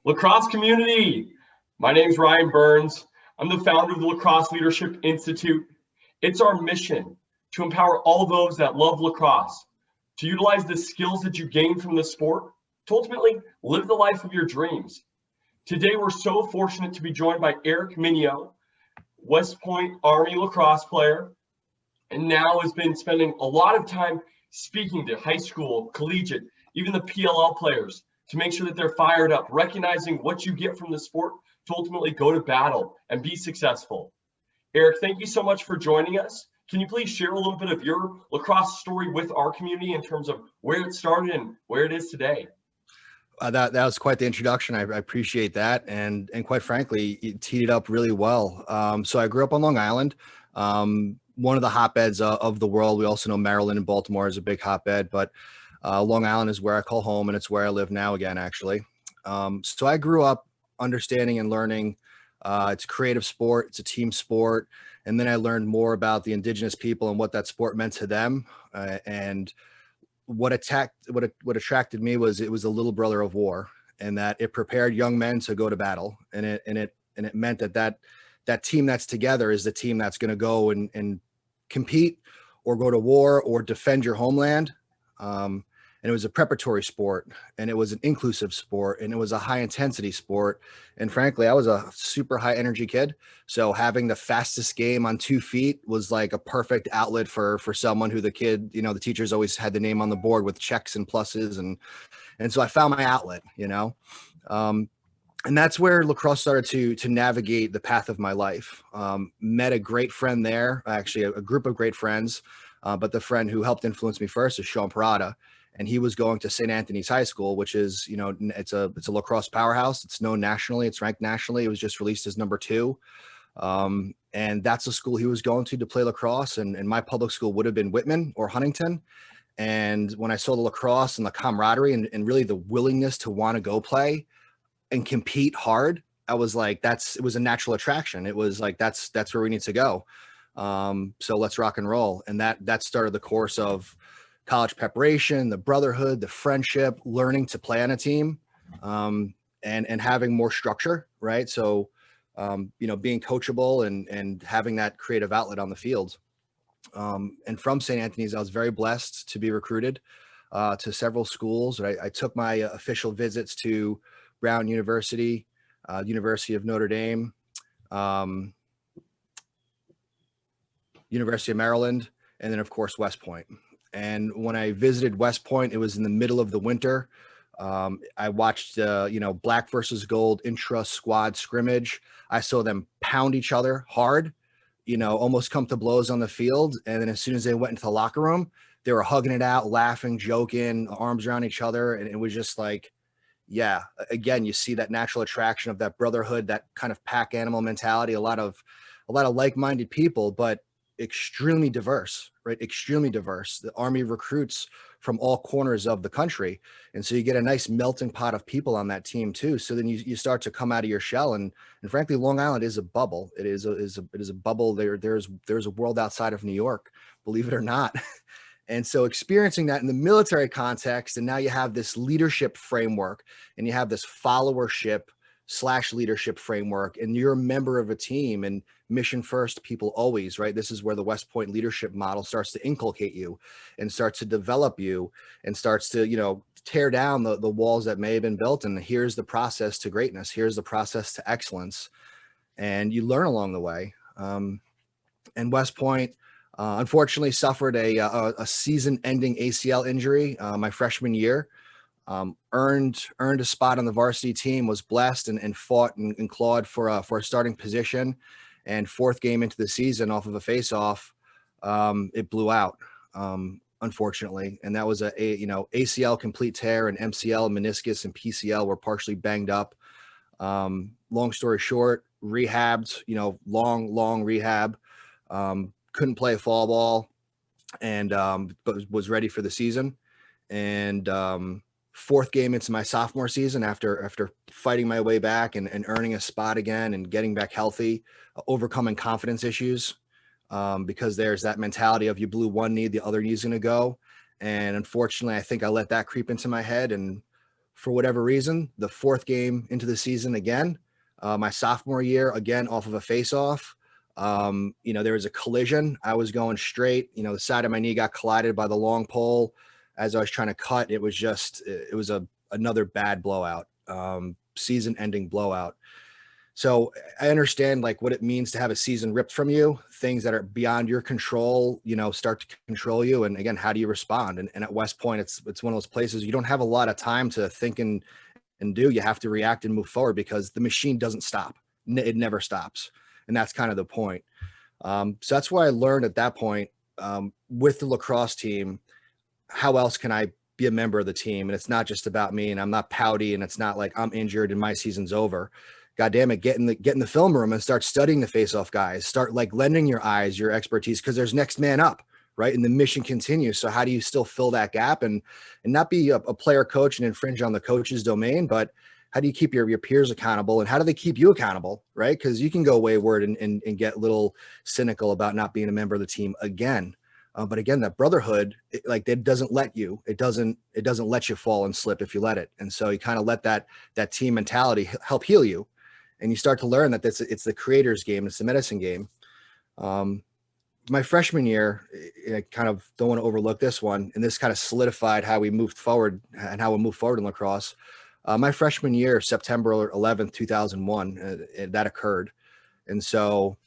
Lacrosse community, my name is Ryan Berns. I'm the founder of the Lacrosse Leadership Institute. It's our mission to empower all those that love lacrosse to utilize the skills that you gain from the sport to ultimately live the life of your dreams. Today, we're so fortunate to be joined by Erik Mineo, West Point Army lacrosse player, and now has been spending a lot of time speaking to high school, collegiate, even the PLL players to make sure that they're fired up, recognizing what you get from the sport to ultimately go to battle and be successful. Erik, thank you so much for joining us. Can you please share a little bit of your lacrosse story with our community in terms of where it started and where it is today? That was quite the introduction. I appreciate that, and quite frankly, you teed it up really well. So I grew up on Long Island, one of the hotbeds of the world. We also know Maryland and Baltimore is a big hotbed, but Long Island is where I call home, and it's where I live now again, actually. So I grew up understanding and learning it's a creative sport, it's a team sport, and then I learned more about the indigenous people and what that sport meant to them, and what attracted me was it was a little brother of war, and that it prepared young men to go to battle, and it meant that team that's together is the team that's going to go and compete or go to war or defend your homeland. And it was a preparatory sport, and it was an inclusive sport, and it was a high intensity sport. And frankly, I was a super high energy kid. So having the fastest game on 2 feet was like a perfect outlet for someone who the teachers always had the name on the board with checks and pluses. And so I found my outlet, and that's where lacrosse started to navigate the path of my life. Met a great friend there, actually a group of great friends, but the friend who helped influence me first is Sean Parada. And he was going to St. Anthony's High School, which is, it's a lacrosse powerhouse. It's known nationally. It's ranked nationally. It was just released as number 2. And that's the school he was going to play lacrosse. And my public school would have been Whitman or Huntington. And when I saw the lacrosse and the camaraderie and really the willingness to want to go play and compete hard, I was like, it was a natural attraction. It was like, that's where we need to go. So let's rock and roll. And that started the course of college preparation, the brotherhood, the friendship, learning to play on a team, and having more structure, right? So, being coachable and having that creative outlet on the field. And from St. Anthony's, I was very blessed to be recruited to several schools. I took my official visits to Brown University, University of Notre Dame, University of Maryland, and then, of course, West Point. And when I visited West Point, it was in the middle of the winter. I watched, black versus gold intra-squad scrimmage. I saw them pound each other hard, almost come to blows on the field. And then as soon as they went into the locker room, they were hugging it out, laughing, joking, arms around each other. And it was just like, yeah, again, you see that natural attraction of that brotherhood, that kind of pack animal mentality, a lot of like-minded people, but extremely diverse, right? Extremely diverse. The Army recruits from all corners of the country. And so you get a nice melting pot of people on that team too. So then you start to come out of your shell. And frankly, Long Island is a bubble. It is a bubble. There's a world outside of New York, believe it or not. And so experiencing that in the military context, and now you have this leadership framework and you have this followership / leadership framework, and you're a member of a team, and mission first, people always, right? This is where the West Point leadership model starts to inculcate you and starts to develop you and starts to, tear down the walls that may have been built. And here's the process to greatness. Here's the process to excellence. And you learn along the way. And West Point, unfortunately suffered a season-ending ACL injury my freshman year. Earned a spot on the varsity team, was blessed and fought and clawed for a starting position. And 4th game into the season, off of a face-off, it blew out, unfortunately. And that was ACL complete tear, and MCL, meniscus, and PCL were partially banged up. Long story short, rehabbed, long rehab. Couldn't play fall ball, and but was ready for the season. And 4th game into my sophomore season, after fighting my way back and earning a spot again and getting back healthy, overcoming confidence issues, because there's that mentality of you blew one knee, the other knee's going to go. And unfortunately, I think I let that creep into my head. And for whatever reason, the fourth game into the season again, my sophomore year, again, off of a face-off. There was a collision. I was going straight, the side of my knee got collided by the long pole as I was trying to cut. It was another bad blowout, season ending blowout. So I understand like what it means to have a season ripped from you, things that are beyond your control, start to control you. And again, how do you respond? And at West Point, it's one of those places you don't have a lot of time to think and do. You have to react and move forward because the machine doesn't stop. It never stops. And that's kind of the point. So that's why I learned at that point with the lacrosse team, how else can I be a member of the team? And it's not just about me, and I'm not pouty, and it's not like I'm injured and my season's over. God damn it, get in the film room and start studying the face-off guys. Start like lending your eyes, your expertise, because there's next man up, right? And the mission continues. So how do you still fill that gap and not be a player coach and infringe on the coach's domain, but how do you keep your peers accountable, and how do they keep you accountable, right? Because you can go wayward and get a little cynical about not being a member of the team again. But again, that brotherhood, it doesn't let you. It doesn't let you fall and slip if you let it. And so you kind of let that team mentality help heal you. And you start to learn that it's the creator's game. It's the medicine game. My freshman year, I kind of don't want to overlook this one. And this kind of solidified how we moved forward and how we move forward in lacrosse. My freshman year, September 11th, 2001, that occurred. And so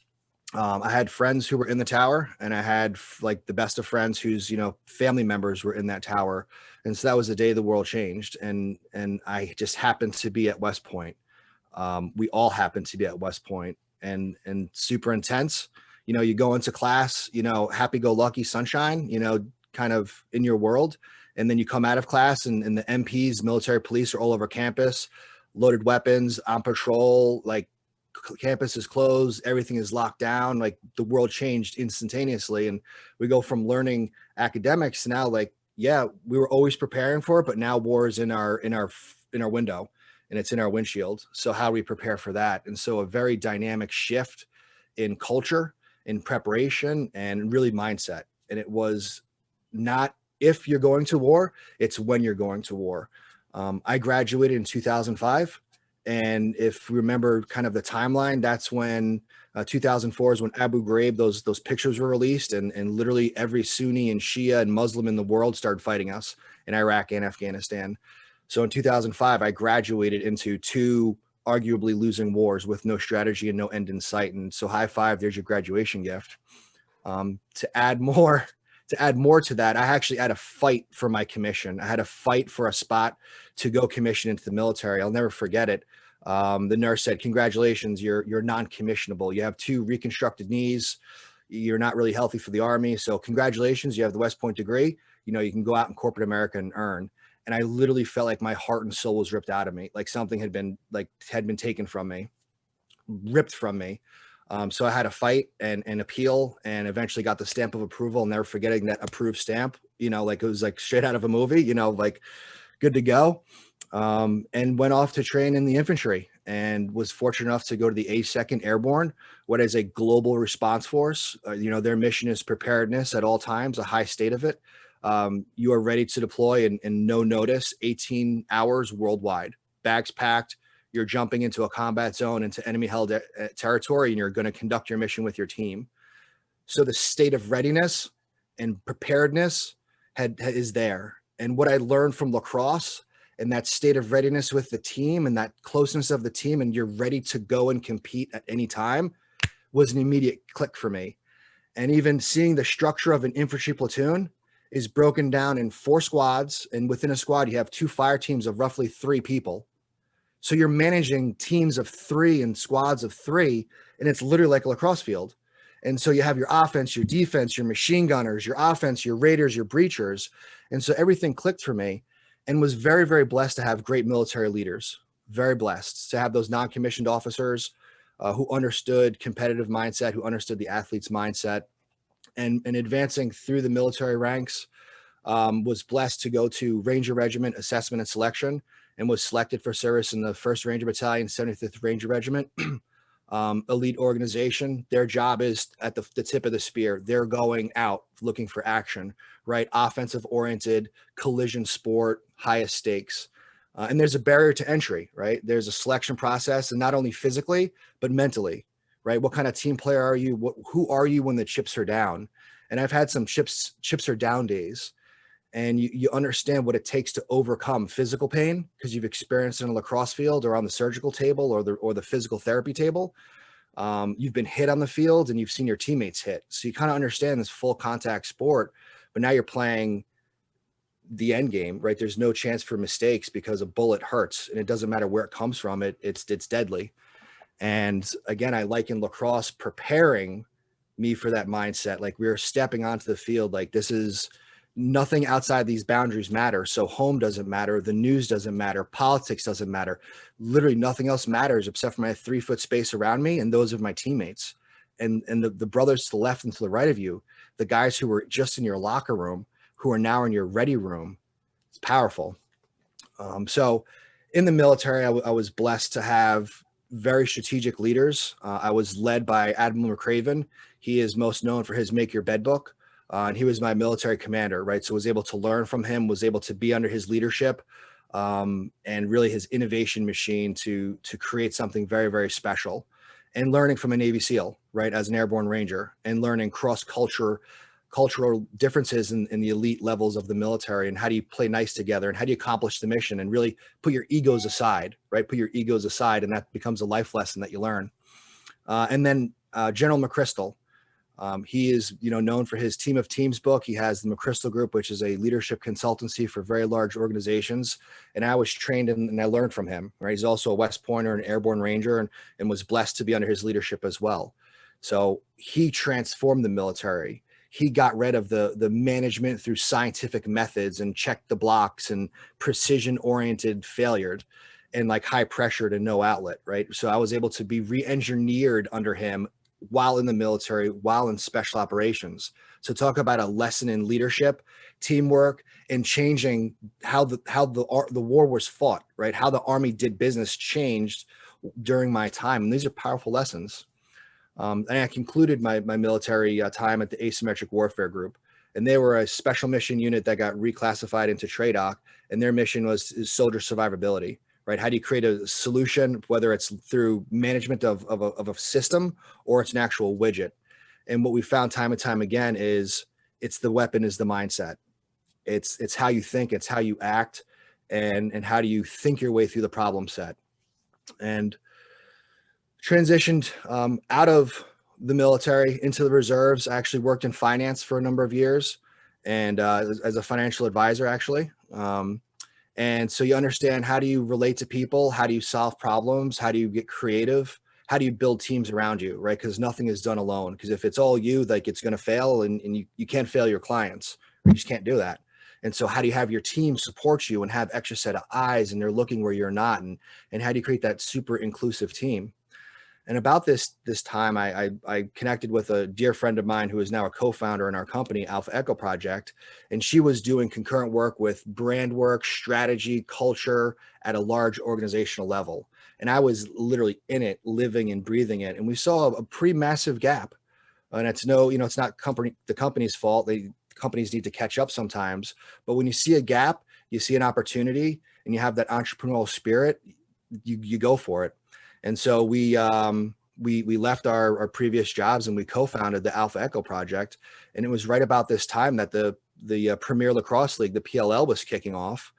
I had friends who were in the tower, and I had like the best of friends whose, family members were in that tower. And so that was the day the world changed. And I just happened to be at West Point. We all happen to be at West Point, and super intense. You go into class, happy-go-lucky sunshine, kind of in your world. And then you come out of class and the MPs, military police are all over campus, loaded weapons, on patrol, like campus is closed, everything is locked down. Like the world changed instantaneously. And we go from learning academics to now, like, yeah, we were always preparing for it, but now war is in our window. And it's in our windshield. So how do we prepare for that? And so a very dynamic shift in culture, in preparation, and really mindset. And it was not if you're going to war, it's when you're going to war. I graduated in 2005. And if you remember kind of the timeline, that's when 2004 is when Abu Ghraib, those pictures were released, and literally every Sunni and Shia and Muslim in the world started fighting us in Iraq and Afghanistan. So in 2005, I graduated into two arguably losing wars with no strategy and no end in sight. And so high five, there's your graduation gift. To add more to that, I actually had a fight for my commission. I had a fight for a spot to go commission into the military. I'll never forget it. The nurse said, "Congratulations, you're non-commissionable. You have 2 reconstructed knees. You're not really healthy for the Army. So congratulations, you have the West Point degree. You can go out in corporate America and earn." And I literally felt like my heart and soul was ripped out of me. Like something had been taken from me, ripped from me. So I had to fight and appeal, and eventually got the stamp of approval. Never forgetting that approved stamp, like it was like straight out of a movie, like good to go. And went off to train in the infantry, and was fortunate enough to go to the 82nd Airborne, what is a global response force. Their mission is preparedness at all times, a high state of it. You are ready to deploy in no notice, 18 hours worldwide, bags packed. You're jumping into a combat zone, into enemy held territory, and you're going to conduct your mission with your team. So the state of readiness and preparedness is there. And what I learned from lacrosse, and that state of readiness with the team and that closeness of the team, and you're ready to go and compete at any time, was an immediate click for me. And even seeing the structure of an infantry platoon is broken down in 4 squads. And within a squad, you have 2 fire teams of roughly 3 people. So you're managing teams of 3 and squads of 3, and it's literally like a lacrosse field. And so you have your offense, your defense, your machine gunners, your offense, your raiders, your breachers. And so everything clicked for me, and was very, very blessed to have great military leaders, very blessed to have those non-commissioned officers who understood competitive mindset, who understood the athlete's mindset, and advancing through the military ranks. Was blessed to go to Ranger Regiment Assessment and Selection, and was selected for service in the 1st Ranger Battalion, 75th Ranger Regiment. Elite organization. Their job is at the tip of the spear. They're going out looking for action, right? Offensive oriented, collision sport, highest stakes. And there's a barrier to entry, right? There's a selection process, and not only physically, but mentally, right? What kind of team player are you? Who are you when the chips are down? And I've had some chips are down days, and you understand what it takes to overcome physical pain because you've experienced it in a lacrosse field or on the surgical table or the physical therapy table. You've been hit on the field and you've seen your teammates hit. So you kind of understand this full contact sport, but now you're playing the end game, right? There's no chance for mistakes because a bullet hurts, and it doesn't matter where it comes from. It's deadly. And again, I liken lacrosse preparing me for that mindset. Like, we're stepping onto the field. Like, this is nothing outside these boundaries matter. So home doesn't matter. The news doesn't matter. Politics doesn't matter. Literally nothing else matters except for my 3-foot space around me and those of my teammates. And the brothers to the left and to the right of you, the guys who were just in your locker room, who are now in your ready room. It's powerful. So in the military, I was blessed to have very strategic leaders. I was led by Admiral McCraven. He is most known for his Make Your Bed book. And he was my military commander, right? So I was able to learn from him, was able to be under his leadership, and really his innovation machine to create something very, very special. And learning from a Navy SEAL, right, as an airborne ranger, and learning cultural differences in the elite levels of the military, and how do you play nice together, and how do you accomplish the mission, and really put your egos aside, right? Put your egos aside, and that becomes a life lesson that you learn. And then General McChrystal, he is, known for his Team of Teams book. He has the McChrystal Group, which is a leadership consultancy for very large organizations. And I was trained and I learned from him, right? He's also a West Pointer and airborne ranger, and was blessed to be under his leadership as well. So he transformed the military. He got rid of the management through scientific methods and checked the blocks and precision-oriented failure and like high pressure to no outlet, right? So I was able to be re-engineered under him while in the military, while in special operations. So talk about a lesson in leadership, teamwork, and changing how the war was fought, right? How the Army did business changed during my time. And these are powerful lessons. And I concluded my military time at the Asymmetric Warfare Group. And they were a special mission unit that got reclassified into TRADOC. And their mission was soldier survivability, right? How do you create a solution, whether it's through management of a system or it's an actual widget? And what we found time and time again is it's the weapon is the mindset. It's how you think, it's how you act, and how do you think your way through the problem set. And transitioned out of the military into the reserves. I actually worked in finance for a number of years, and as a financial advisor, actually. And so you understand, how do you relate to people? How do you solve problems? How do you get creative? How do you build teams around you, right? Because nothing is done alone. Because if it's all you, like, it's going to fail, and you can't fail your clients. You just can't do that. And so how do you have your team support you and have extra set of eyes, and they're looking where you're not? And how do you create that super inclusive team? And about this time, I connected with a dear friend of mine who is now a co-founder in our company, Alpha Echo Project. And she was doing concurrent work with brand work, strategy, culture at a large organizational level. And I was literally in it, living and breathing it. And we saw a pretty massive gap. And it's it's not the company's fault. Companies need to catch up sometimes. But when you see a gap, you see an opportunity, and you have that entrepreneurial spirit, you go for it. And so we left our previous jobs, and we co-founded the Alpha Echo Project. And it was right about this time that the Premier Lacrosse League, the PLL, was kicking off.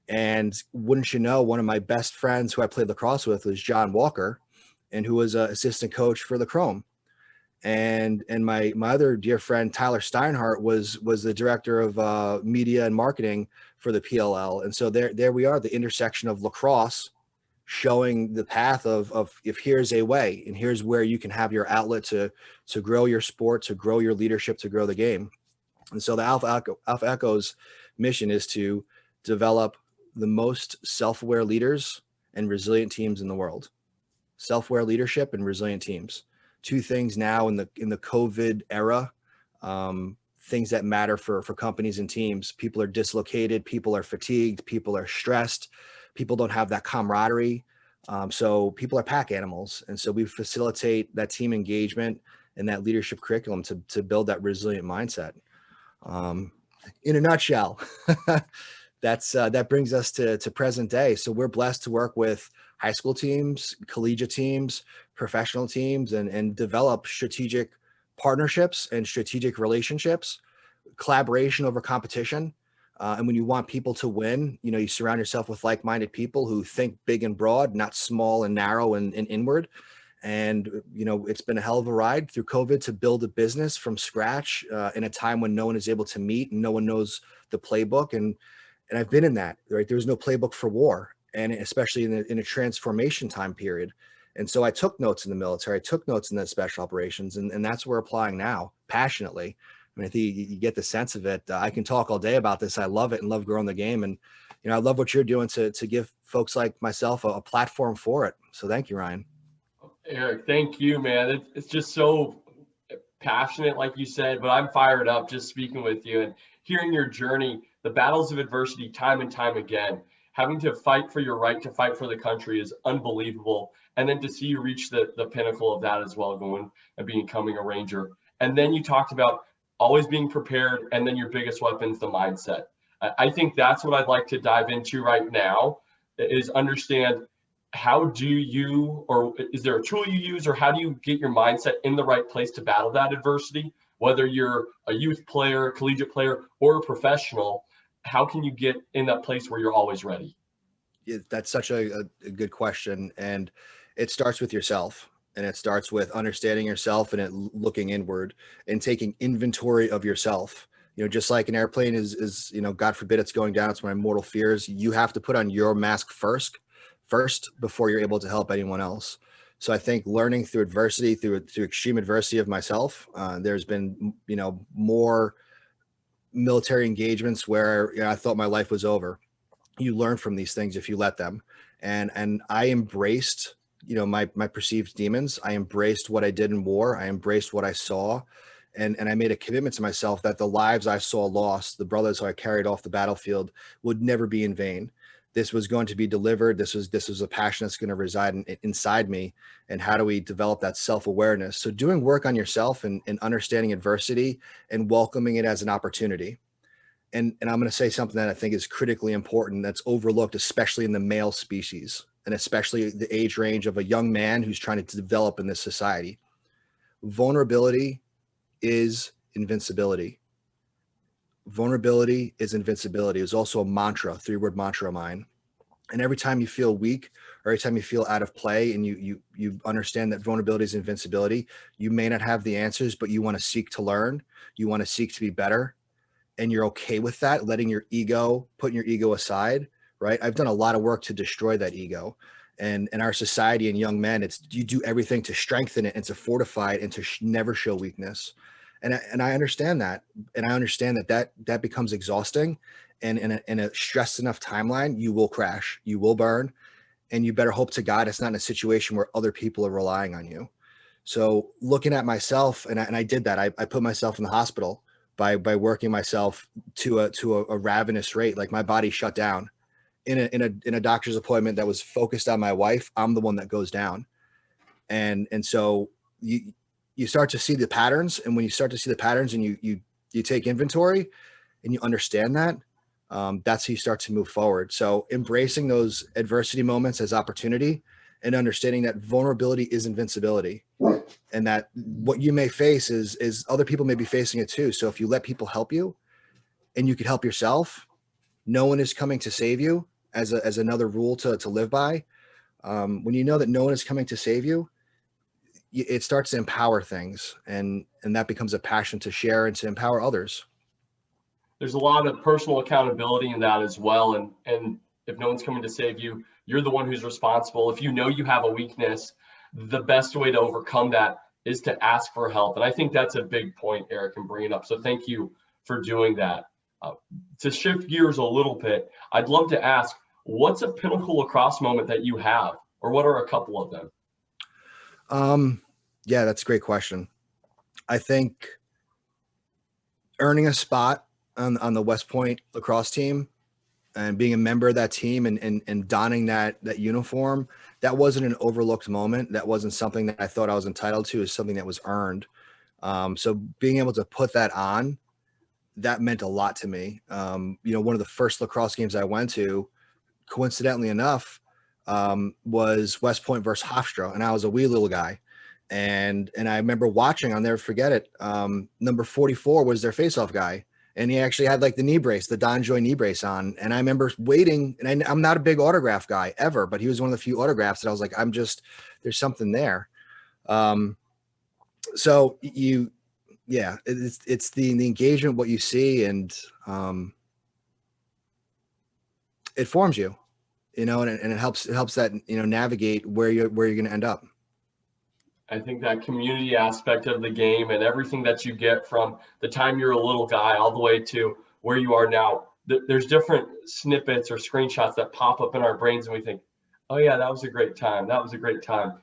And wouldn't you know, one of my best friends who I played lacrosse with was John Walker, and who was an assistant coach for the Chrome. And my other dear friend, Tyler Steinhardt, was the director of media and marketing for the PLL. And so there we are, the intersection of lacrosse, showing the path of if here's a way, and here's where you can have your outlet to grow your sport, to grow your leadership, to grow the game. And so the Alpha Echo's mission is to develop the most self-aware leaders and resilient teams in the world. Self-aware leadership and resilient teams. Two things now in the COVID era, things that matter for companies and teams. People are dislocated, people are fatigued, people are stressed, people don't have that camaraderie. So people are pack animals. And so we facilitate that team engagement and that leadership curriculum to build that resilient mindset. In a nutshell, that brings us to present day. So we're blessed to work with high school teams, collegiate teams, professional teams, and develop strategic partnerships and strategic relationships, collaboration over competition. And when you want people to win, you surround yourself with like-minded people who think big and broad, not small and narrow and inward. And, it's been a hell of a ride through COVID to build a business from scratch in a time when no one is able to meet and no one knows the playbook. And I've been in that, right? There's no playbook for war, and especially in a transformation time period. And so I took notes in the military, I took notes in the special operations, and that's what we're applying now passionately. I mean, I think you get the sense of it. I can talk all day about this. I love it and love growing the game. And, I love what you're doing to give folks like myself a platform for it. So thank you, Ryan. Erik, thank you, man. It's just so passionate, like you said, but I'm fired up just speaking with you and hearing your journey, the battles of adversity time and time again. Having to fight for your right to fight for the country is unbelievable. And then to see you reach the pinnacle of that as well, going and becoming a Ranger. And then you talked about always being prepared, and then your biggest weapon is the mindset. I think that's what I'd like to dive into right now, is understand, how do you, or is there a tool you use, or how do you get your mindset in the right place to battle that adversity? Whether you're a youth player, a collegiate player, or a professional, how can you get in that place where you're always ready? Yeah, that's such a good question. And it starts with yourself. And it starts with understanding yourself and looking inward and taking inventory of yourself. Just like an airplane is, God forbid it's going down, it's my mortal fears. You have to put on your mask first before you're able to help anyone else. So I think learning through adversity, through extreme adversity of myself, there's been, more military engagements where I thought my life was over. You learn from these things if you let them. And I embraced, my perceived demons. I embraced what I did in war. I embraced what I saw. And I made a commitment to myself that the lives I saw lost, the brothers who I carried off the battlefield, would never be in vain. This was going to be delivered. This was a passion that's going to reside inside me. And how do we develop that self-awareness? So doing work on yourself and understanding adversity and welcoming it as an opportunity. And I'm going to say something that I think is critically important, that's overlooked, especially in the male species, and especially the age range of a young man who's trying to develop in this society. Vulnerability is invincibility. Vulnerability is invincibility. It's also a mantra, 3-word mantra of mine. And every time you feel weak, or every time you feel out of play, and you understand that vulnerability is invincibility, you may not have the answers, but you want to seek to learn. You want to seek to be better. And you're okay with that, putting your ego aside, right? I've done a lot of work to destroy that ego. And in our society and young men, you do everything to strengthen it and to fortify it and to never show weakness. And I understand that. And I understand that becomes exhausting. And in a stressed enough timeline, you will crash, you will burn, and you better hope to God it's not in a situation where other people are relying on you. So looking at myself, and I did that. I put myself in the hospital by working myself to a ravenous rate. Like, my body shut down in a doctor's appointment that was focused on my wife. I'm the one that goes down. And so you start to see the patterns. And when you start to see the patterns and you take inventory and you understand that, that's how you start to move forward. So embracing those adversity moments as opportunity, and understanding that vulnerability is invincibility, and that what you may face is other people may be facing it too. So if you let people help you, and you can help yourself, no one is coming to save you, as another rule to live by. When you know that no one is coming to save you, it starts to empower things, and that becomes a passion to share and to empower others. There's a lot of personal accountability in that as well. And if no one's coming to save you, you're the one who's responsible. If you know you have a weakness, the best way to overcome that is to ask for help. And I think that's a big point Erik can bring it up. So thank you for doing that. To shift gears a little bit, I'd love to ask, what's a pinnacle lacrosse moment that you have, or what are a couple of them? Yeah, that's a great question. I think earning a spot on the West Point lacrosse team and being a member of that team and donning that uniform, that wasn't an overlooked moment. That wasn't something that I thought I was entitled to. Is something that was earned. So being able to put that on that meant a lot to me. One of the first lacrosse games I went to, coincidentally enough, was West Point versus Hofstra, and I was a wee little guy. And I remember watching, I'll never forget it. Number 44 was their faceoff guy. And he actually had like the knee brace, the Don Joy knee brace on. And I remember waiting, and I'm not a big autograph guy ever, but he was one of the few autographs that I was like, there's something there. So it's the engagement, what you see, and it forms you, and it helps that, navigate where you're going to end up. I think that community aspect of the game and everything that you get from the time you're a little guy all the way to where you are now, there's different snippets or screenshots that pop up in our brains and we think, oh yeah, that was a great time. That was a great time.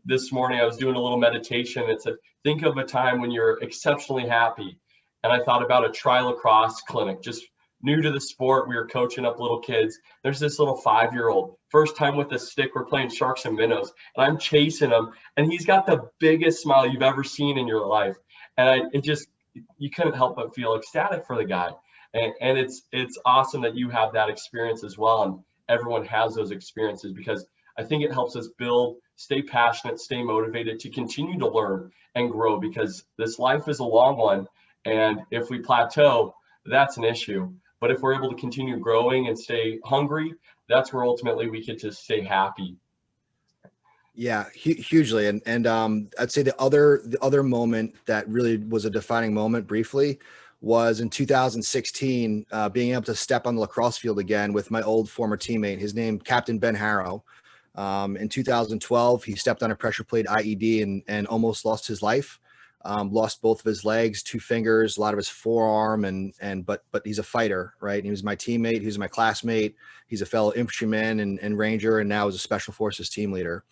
This morning I was doing a little meditation. It said, think of a time when you're exceptionally happy. And I thought about a tri-lacrosse clinic, just new to the sport. We were coaching up little kids. There's this little 5-year-old, first time with a stick. We're playing sharks and minnows, and I'm chasing him, and he's got the biggest smile you've ever seen in your life. And you couldn't help but feel ecstatic for the guy. And it's awesome that you have that experience as well, and everyone has those experiences, because I think it helps us build, stay passionate, stay motivated to continue to learn and grow, because this life is a long one. And if we plateau, that's an issue. But if we're able to continue growing and stay hungry, that's where ultimately we get to stay happy. Yeah, hugely. And I'd say the other moment that really was a defining moment briefly was in 2016, being able to step on the lacrosse field again with my old former teammate, his name, Captain Ben Harrow. In 2012, he stepped on a pressure plate IED and almost lost his life. Lost both of his legs, 2 fingers, a lot of his forearm, but he's a fighter, right? And he was my teammate, he was my classmate, he's a fellow infantryman and ranger, and now is a special forces team leader,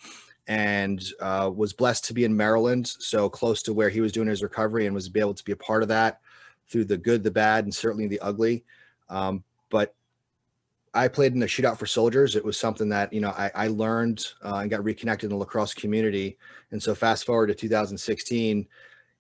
and was blessed to be in Maryland, so close to where he was doing his recovery, and was able to be a part of that through the good, the bad, and certainly the ugly. But I played in the shootout for soldiers. It was something that, I learned and got reconnected in the lacrosse community. And so fast forward to 2016,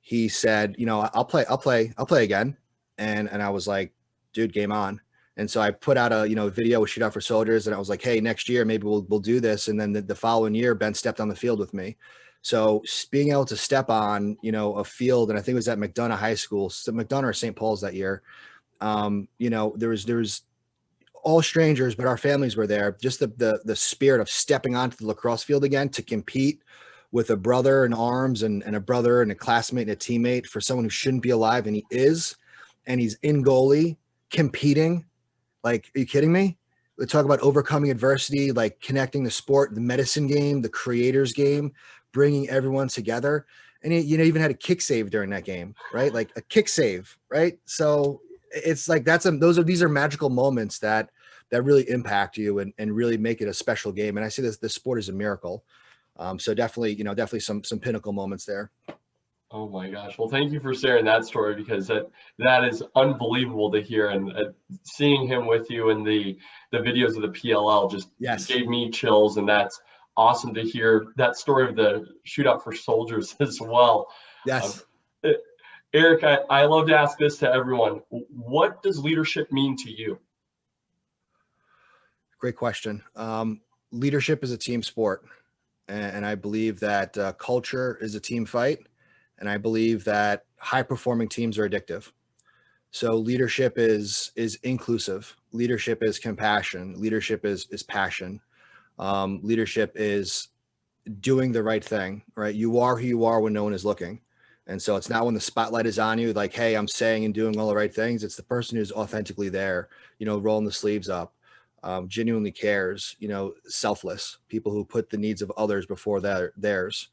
he said, I'll play again. And I was like, dude, game on. And so I put out a, video with Shootout for Soldiers, and I was like, hey, next year, maybe we'll do this. And then the following year, Ben stepped on the field with me. So being able to step on, a field, and I think it was at McDonough High School, McDonough or St. Paul's that year. There was all strangers, but our families were there. Just the spirit of stepping onto the lacrosse field again to compete with a brother in arms and a brother and a classmate and a teammate for someone who shouldn't be alive, and he is, and he's in goalie competing. Like, are you kidding me? We talk about overcoming adversity, like connecting the sport, the medicine game, the creators game, bringing everyone together. And he, even had a kick save during that game, right? Like a kick save, right? So it's like these are magical moments that really impact you and really make it a special game. And I see this sport is a miracle. So definitely some pinnacle moments there. Oh my gosh. Well, thank you for sharing that story, because that is unbelievable to hear. And seeing him with you in the videos of the PLL just gave me chills. And that's awesome to hear that story of the Shootout for Soldiers as well. Yes. Erik, I love to ask this to everyone. What does leadership mean to you? Great question. Leadership is a team sport. And I believe that culture is a team fight. And I believe that high-performing teams are addictive. So leadership is inclusive. Leadership is compassion. Leadership is passion. Leadership is doing the right thing, right? You are who you are when no one is looking. And so it's not when the spotlight is on you, like, hey, I'm saying and doing all the right things. It's the person who's authentically there, rolling the sleeves up, genuinely cares, selfless, people who put the needs of others before theirs.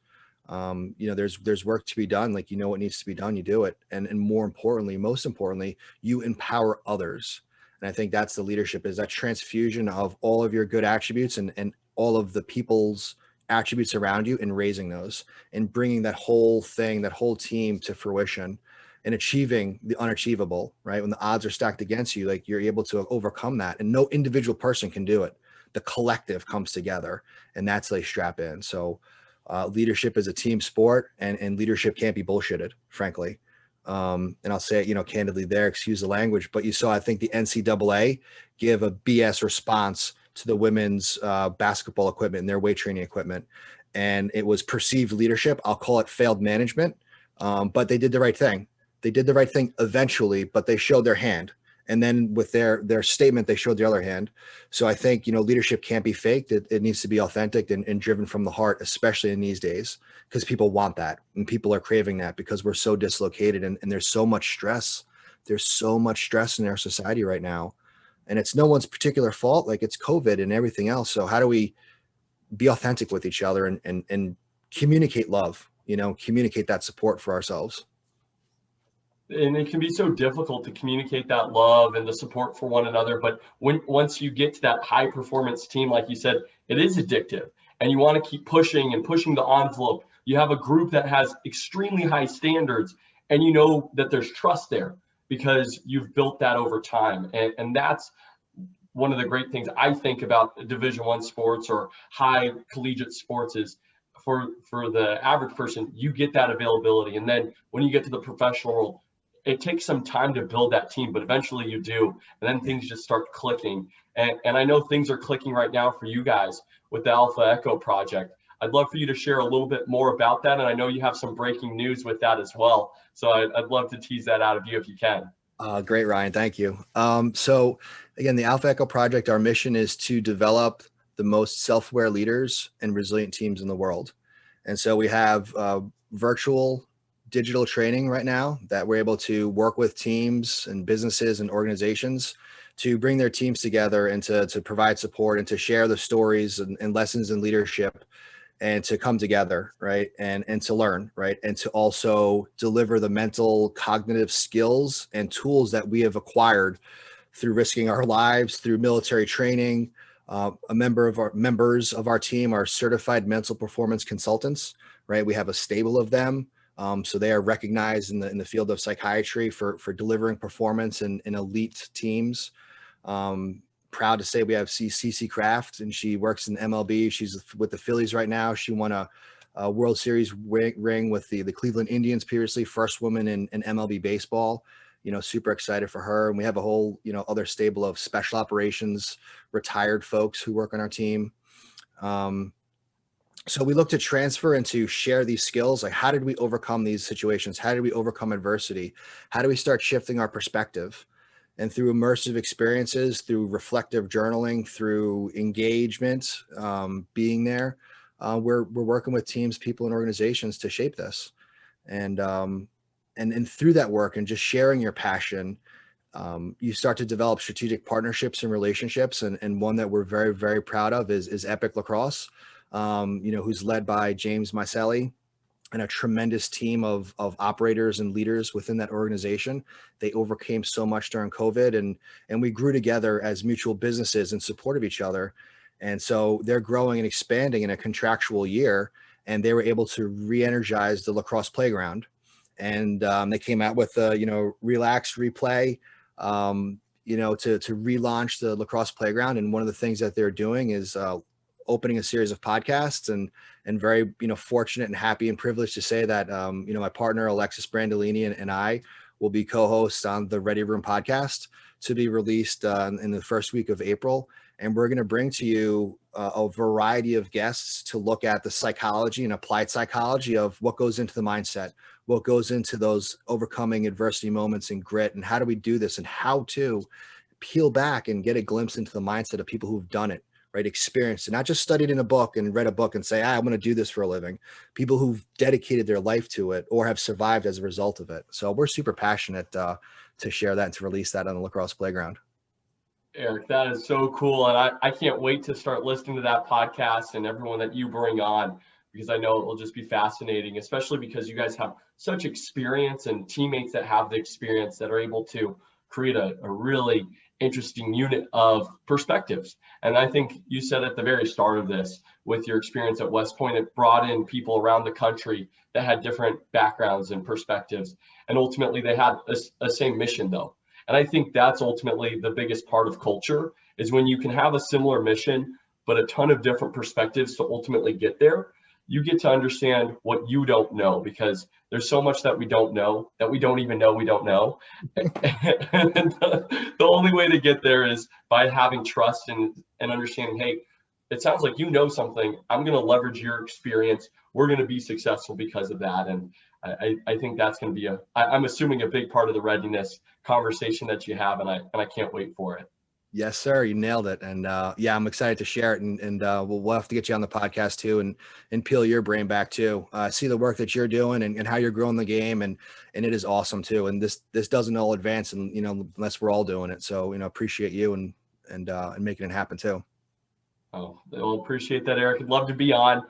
There's work to be done. Like, what needs to be done, you do it. And most importantly, you empower others. And I think that's the leadership, is that transfusion of all of your good attributes and all of the people's attributes around you, and raising those and bringing that whole thing, that whole team to fruition and achieving the unachievable, right? When the odds are stacked against you, like, you're able to overcome that, and no individual person can do it. The collective comes together, and that's like strap in. So leadership is a team sport, and leadership can't be bullshitted, frankly. And I'll say it, candidly there, excuse the language, but you saw, I think, the NCAA give a BS response to the women's basketball equipment and their weight training equipment. And it was perceived leadership. I'll call it failed management. But they did the right thing. They did the right thing eventually, but they showed their hand. And then with their statement, they showed the other hand. So I think, leadership can't be faked. It needs to be authentic and driven from the heart, especially in these days, because people want that and people are craving that because we're so dislocated and there's so much stress. There's so much stress in our society right now. And it's no one's particular fault. Like, it's COVID and everything else. So how do we be authentic with each other and communicate love, communicate that support for ourselves? And it can be so difficult to communicate that love and the support for one another. But once you get to that high performance team, like you said, it is addictive and you want to keep pushing and pushing the envelope. You have a group that has extremely high standards and you know that there's trust there because you've built that over time. And that's one of the great things I think about Division I sports or high collegiate sports is for the average person, you get that availability. And then when you get to the professional world, it takes some time to build that team, but eventually you do. And then things just start clicking. And I know things are clicking right now for you guys with the Alpha Echo project. I'd love for you to share a little bit more about that. And I know you have some breaking news with that as well. So I'd love to tease that out of you if you can. Great, Ryan. Thank you. So again, the Alpha Echo project, our mission is to develop the most self-aware leaders and resilient teams in the world. And so we have virtual digital training right now that we're able to work with teams and businesses and organizations to bring their teams together and to provide support and to share the stories and lessons in leadership and to come together, right? And to learn, right? And to also deliver the mental cognitive skills and tools that we have acquired through risking our lives, through military training. Members of our team are certified mental performance consultants, right? We have a stable of them. So they are recognized in the field of psychiatry for delivering performance in elite teams. Proud to say we have CC Kraft, and she works in MLB. She's with the Phillies right now. She won a World Series ring with the Cleveland Indians previously, first woman in MLB baseball. Super excited for her. And we have a whole, other stable of special operations, retired folks who work on our team. So we look to transfer and to share these skills. Like, how did we overcome these situations? How did we overcome adversity? How do we start shifting our perspective? And through immersive experiences, through reflective journaling, through engagement, being there, we're working with teams, people, and organizations to shape this. And through that work and just sharing your passion, you start to develop strategic partnerships and relationships. And one that we're very, very proud of is Epic Lacrosse, who's led by James Mycelli and a tremendous team of operators and leaders within that organization. They overcame so much during COVID and we grew together as mutual businesses in support of each other. And so they're growing and expanding in a contractual year, and they were able to re-energize the lacrosse playground. And they came out with relax, replay, to relaunch the lacrosse playground. And one of the things that they're doing is opening a series of podcasts and very, fortunate and happy and privileged to say that, my partner, Alexis Brandolini and I will be co-hosts on the Ready Room podcast to be released in the first week of April. And we're going to bring to you a variety of guests to look at the psychology and applied psychology of what goes into the mindset, what goes into those overcoming adversity moments and grit, and how do we do this, and how to peel back and get a glimpse into the mindset of people who've done it, right? Experienced it, not just studied in a book and read a book and say, I'm going to do this for a living. People who've dedicated their life to it or have survived as a result of it. So we're super passionate to share that and to release that on the lacrosse playground. Erik, that is so cool. And I can't wait to start listening to that podcast and everyone that you bring on, because I know it will just be fascinating, especially because you guys have such experience and teammates that have the experience that are able to create a really interesting unit of perspectives. And I think you said at the very start of this, with your experience at West Point, it brought in people around the country that had different backgrounds and perspectives. And ultimately they had a same mission though. And I think that's ultimately the biggest part of culture, is when you can have a similar mission, but a ton of different perspectives to ultimately get there. you get to understand what you don't know, because there's so much that we don't know, that we don't even know we don't know. And the only way to get there is by having trust and understanding, hey, it sounds like you know something. I'm going to leverage your experience. We're going to be successful because of that. And I think that's going to be I'm assuming a big part of the readiness conversation that you have, and I can't wait for it. Yes, sir. You nailed it. And yeah, I'm excited to share it. And we'll have to get you on the podcast too, and peel your brain back too. See the work that you're doing and how you're growing the game. And it is awesome too. And this doesn't all advance, and unless we're all doing it. So, appreciate you and making it happen too. Oh, we'll appreciate that, Erik. I'd love to be on.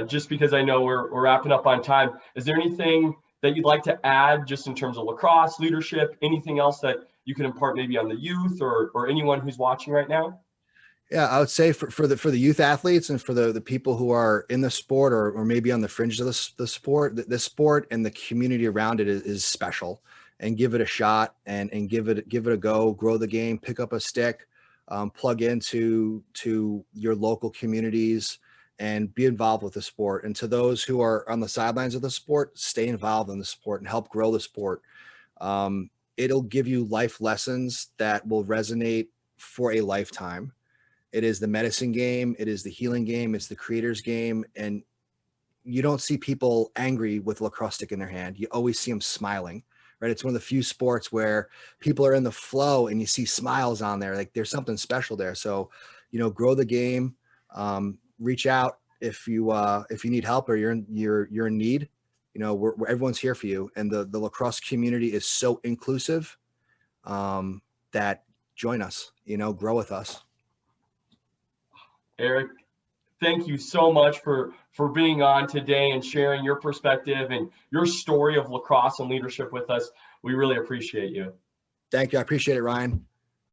Just because I know we're wrapping up on time. Is there anything that you'd like to add just in terms of lacrosse leadership? Anything else that you can impart maybe on the youth or anyone who's watching right now? Yeah, I would say for the youth athletes and for the people who are in the sport or maybe on the fringes of the sport, the sport and the community around it is special. And give it a shot and give it a go. Grow the game. Pick up a stick. Plug into your local communities and be involved with the sport. And to those who are on the sidelines of the sport, stay involved in the sport and help grow the sport. It'll give you life lessons that will resonate for a lifetime. It is the medicine game. It is the healing game. It's the creator's game. And you don't see people angry with a lacrosse stick in their hand. You always see them smiling, right? It's one of the few sports where people are in the flow and you see smiles on there. Like there's something special there. So, grow the game, reach out if you need help or you're in need. Everyone's here for you. And the lacrosse community is so inclusive, that join us, grow with us. Erik, thank you so much for being on today and sharing your perspective and your story of lacrosse and leadership with us. We really appreciate you. Thank you. I appreciate it, Ryan.